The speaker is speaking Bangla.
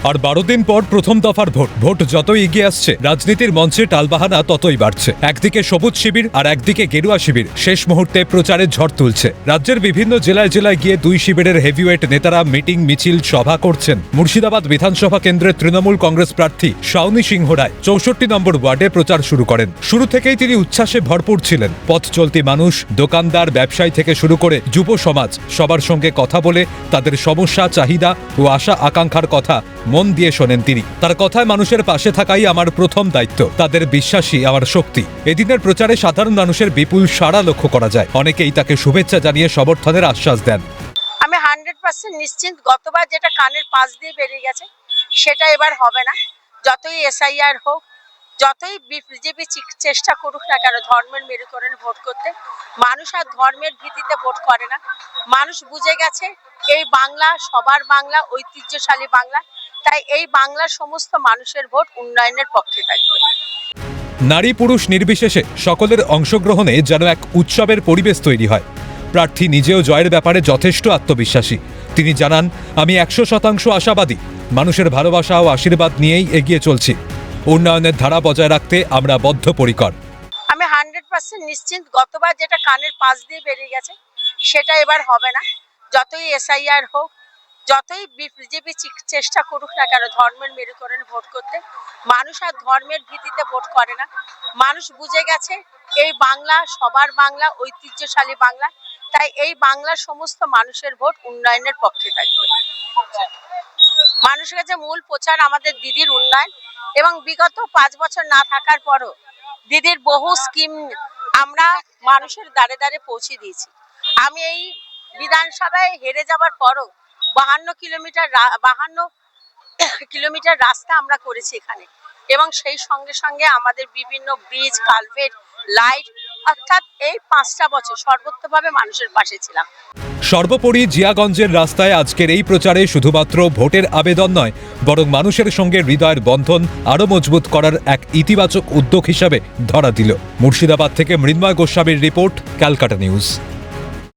আর 12 দিন পর প্রথম দফার ভোট যতই এগিয়ে আসছে রাজনীতির মঞ্চে টালবাহানা ততই বাড়ছে। একদিকে সবুজ শিবির আর একদিকে গেরুয়া শিবির শেষ মুহূর্তে প্রচারের ঝড় তুলছে। রাজ্যের বিভিন্ন জেলায় জেলায় গিয়ে দুই শিবিরের হেভিওয়েট নেতারা মিটিং মিছিল সভা করছেন। মুর্শিদাবাদ বিধানসভা কেন্দ্রের তৃণমূল কংগ্রেস প্রার্থী শাওনি সিংহ রায় 64 নম্বর ওয়ার্ডে প্রচার শুরু করেন। শুরু থেকেই তিনি উচ্ছ্বাসে ভরপুর ছিলেন। পথ চলতি মানুষ, দোকানদার, ব্যবসায়ী থেকে শুরু করে যুব সমাজ সবার সঙ্গে কথা বলে তাদের সমস্যা, চাহিদা ও আশা আকাঙ্ক্ষার কথা মন দিয়ে শোনেন তিনি। তার কথায় মানুষের পাশে থাকাই আমার প্রথম দায়িত্ব, তাদের বিশ্বাসই আমার শক্তি। এদিনের প্রচারে সাধারণ মানুষের বিপুল সাড়া লক্ষ্য করা যায়। অনেকেই তাকে শুভেচ্ছা জানিয়ে সমর্থনের আশ্বাস দেন। আমি 100% নিশ্চিন্ত, গতবার যেটা কানের পাশ দিয়ে বেরিয়ে গেছে সেটা এবার হবে না। যতই SIR হোক, যতই বিজেপি চেষ্টা করুক না কেন ধর্মের মেরুকরণে ভোট করতে, মানুষ আর ধর্মের ভিত্তিতে ভোট করে না। মানুষ বুঝে গেছে এই বাংলা সবার বাংলা, ঐতিহ্যশালী বাংলা, তাই এই বাংলার সমস্ত মানুষের ভোট উন্নয়নের পক্ষে থাকবে। নারী পুরুষ নির্বিশেষে সকলের অংশগ্রহণে যেন এক উৎসবের পরিবেশ তৈরি হয়। প্রার্থী নিজেও জয়ের ব্যাপারে যথেষ্ট আত্মবিশ্বাসী। তিনি জানান, আমি 100% আশাবাদী, মানুষের ভালোবাসা ও আশীর্বাদ নিয়েই এগিয়ে চলছি। উন্নয়নের ধারা বজায় রাখতে আমরা বদ্ধপরিকর। আমি 100% নিশ্চিন্ত, গতবার যেটা কানের পাশ দিয়ে বেরিয়ে গেছে সেটা এবার হবে না। যতই SIR হোক, যতই বিজেপি চেষ্টা করুক না কেন ধর্মের মেরুকরণে ভোট করতে, মানুষ আর ধর্মের ভিত্তিতে ভোট করে না। মানুষ বুঝে গেছে এই বাংলা সবার বাংলা, ঐতিহ্যশালী বাংলা, তাই এই বাংলার সমস্ত মানুষের ভোট উন্নয়নের পক্ষে থাকবে। মানুষের কাছে মূল প্রচার আমাদের দিদির উন্নয়ন, এবং বিগত 5 বছর না থাকার পরও দিদির বহু স্কিম আমরা মানুষের দ্বারে দ্বারে পৌঁছে দিয়েছি। আমি এই বিধানসভায় হেরে যাবার পরও 52 কিলোমিটার রাস্তা আমরা করেছি এখানে, এবং সেই সঙ্গে সঙ্গে আমাদের বিভিন্ন ব্রিজ, কালভেট, লাইট, অর্থাৎ এই 5টা বছর সর্বোচ্চভাবে মানুষের পাশে ছিলাম। সর্বোপরি জিয়াগঞ্জের রাস্তায় আজকের এই প্রচারে শুধুমাত্র ভোটের আবেদন নয়, বরং মানুষের সঙ্গে হৃদয়ের বন্ধন আরও মজবুত করার এক ইতিবাচক উদ্যোগ হিসাবে ধরা দিল। মুর্শিদাবাদ থেকে মৃন্ময় গোস্বামীর রিপোর্ট, ক্যালকাটা নিউজ।